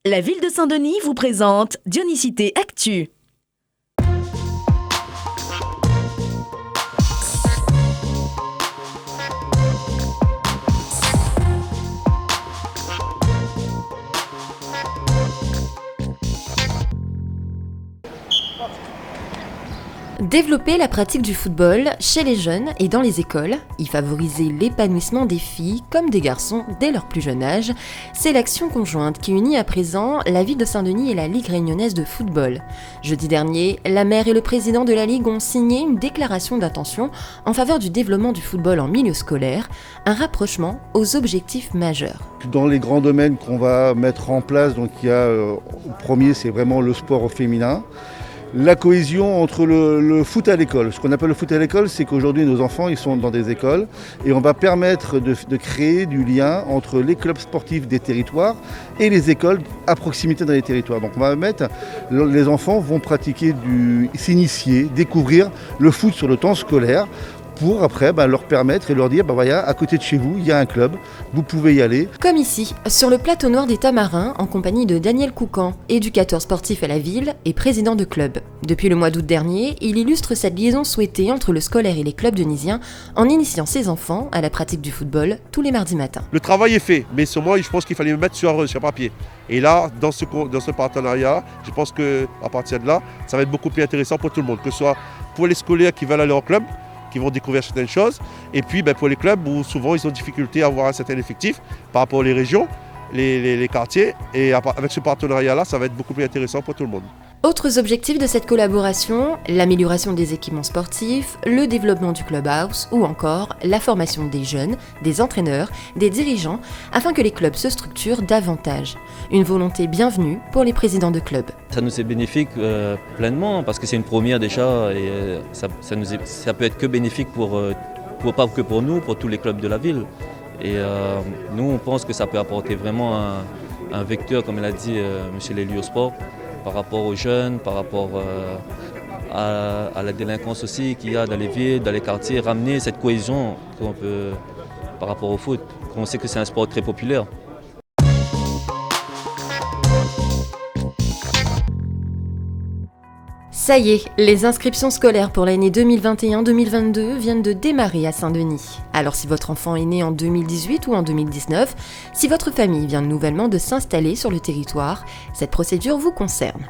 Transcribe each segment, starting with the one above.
La ville de Saint-Denis vous présente Dionysité Actu. Développer la pratique du football chez les jeunes et dans les écoles, y favoriser l'épanouissement des filles comme des garçons dès leur plus jeune âge, c'est l'action conjointe qui unit à présent la ville de Saint-Denis et la Ligue réunionnaise de football. Jeudi dernier, la maire et le président de la Ligue ont signé une déclaration d'intention en faveur du développement du football en milieu scolaire, un rapprochement aux objectifs majeurs. Dans les grands domaines qu'on va mettre en place, donc il y a, le premier c'est vraiment le sport au féminin. La cohésion entre le foot à l'école. Ce qu'on appelle le foot à l'école, c'est qu'aujourd'hui nos enfants ils sont dans des écoles et on va permettre de créer du lien entre les clubs sportifs des territoires et les écoles à proximité dans les territoires. Donc on va mettre, les enfants vont s'initier, découvrir le foot sur le temps scolaire pour après leur permettre et leur dire voilà, à côté de chez vous, il y a un club, vous pouvez y aller. Comme ici, sur le plateau noir des Tamarins, en compagnie de Daniel Coucan, éducateur sportif à la ville et président de club. Depuis le mois d'août dernier, il illustre cette liaison souhaitée entre le scolaire et les clubs denysiens en initiant ses enfants à la pratique du football tous les mardis matins. Le travail est fait, mais seulement je pense qu'il fallait le mettre sur papier. Et là, dans ce partenariat, je pense qu'à partir de là, ça va être beaucoup plus intéressant pour tout le monde, que ce soit pour les scolaires qui veulent aller en club, qui vont découvrir certaines choses, et puis pour les clubs où souvent ils ont difficulté à avoir un certain effectif par rapport aux régions, les quartiers, et avec ce partenariat-là, ça va être beaucoup plus intéressant pour tout le monde. Autres objectifs de cette collaboration, l'amélioration des équipements sportifs, le développement du clubhouse ou encore la formation des jeunes, des entraîneurs, des dirigeants, afin que les clubs se structurent davantage. Une volonté bienvenue pour les présidents de clubs. Ça nous est bénéfique pleinement parce que c'est une première déjà et ça peut être que bénéfique pas que pour nous, pour tous les clubs de la ville. Et nous on pense que ça peut apporter vraiment un vecteur, comme l'a dit M. Lélie au sport, par rapport aux jeunes, par rapport à la délinquance aussi qu'il y a dans les villes, dans les quartiers, ramener cette cohésion qu'on peut par rapport au foot. On sait que c'est un sport très populaire. Ça y est, les inscriptions scolaires pour l'année 2021-2022 viennent de démarrer à Saint-Denis. Alors si votre enfant est né en 2018 ou en 2019, si votre famille vient nouvellement de s'installer sur le territoire, cette procédure vous concerne.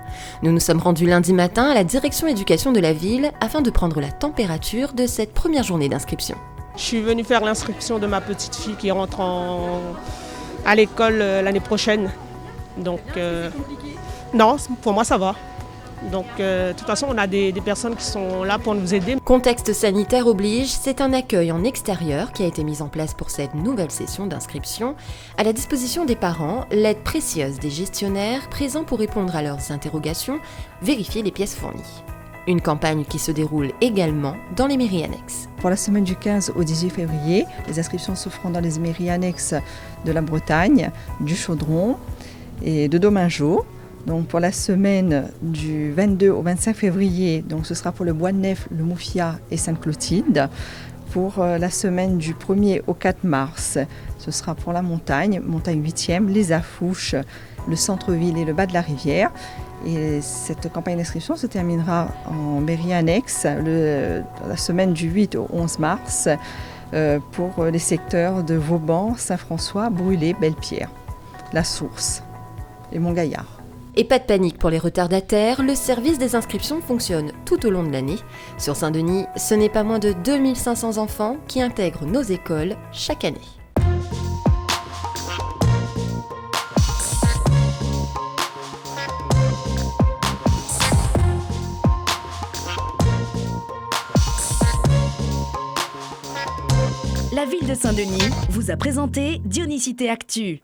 Nous nous sommes rendus lundi matin à la direction éducation de la ville afin de prendre la température de cette première journée d'inscription. Je suis venue faire l'inscription de ma petite fille qui rentre à l'école l'année prochaine. Donc non, pour moi ça va. Donc de toute façon on a des personnes qui sont là pour nous aider. Contexte sanitaire oblige, c'est un accueil en extérieur qui a été mis en place pour cette nouvelle session d'inscription. À la disposition des parents, l'aide précieuse des gestionnaires présents pour répondre à leurs interrogations, vérifier les pièces fournies. Une campagne qui se déroule également dans les mairies annexes. Pour la semaine du 15 au 18 février, les inscriptions se feront dans les mairies annexes de la Bretagne, du Chaudron et de Domingeau. Donc pour la semaine du 22 au 25 février, donc ce sera pour le Bois-de-Nef, le Moufia et Sainte-Clotilde. Pour la semaine du 1er au 4 mars, ce sera pour la montagne 8e, les Affouches, le centre-ville et le bas de la rivière. Et cette campagne d'inscription se terminera en mairie annexe la semaine du 8 au 11 mars pour les secteurs de Vauban, Saint-François, Brûlé, Belle-Pierre, La Source et Montgaillard. Et pas de panique pour les retardataires, le service des inscriptions fonctionne tout au long de l'année. Sur Saint-Denis, ce n'est pas moins de 2500 enfants qui intègrent nos écoles chaque année. La ville de Saint-Denis vous a présenté Dionysité Actu.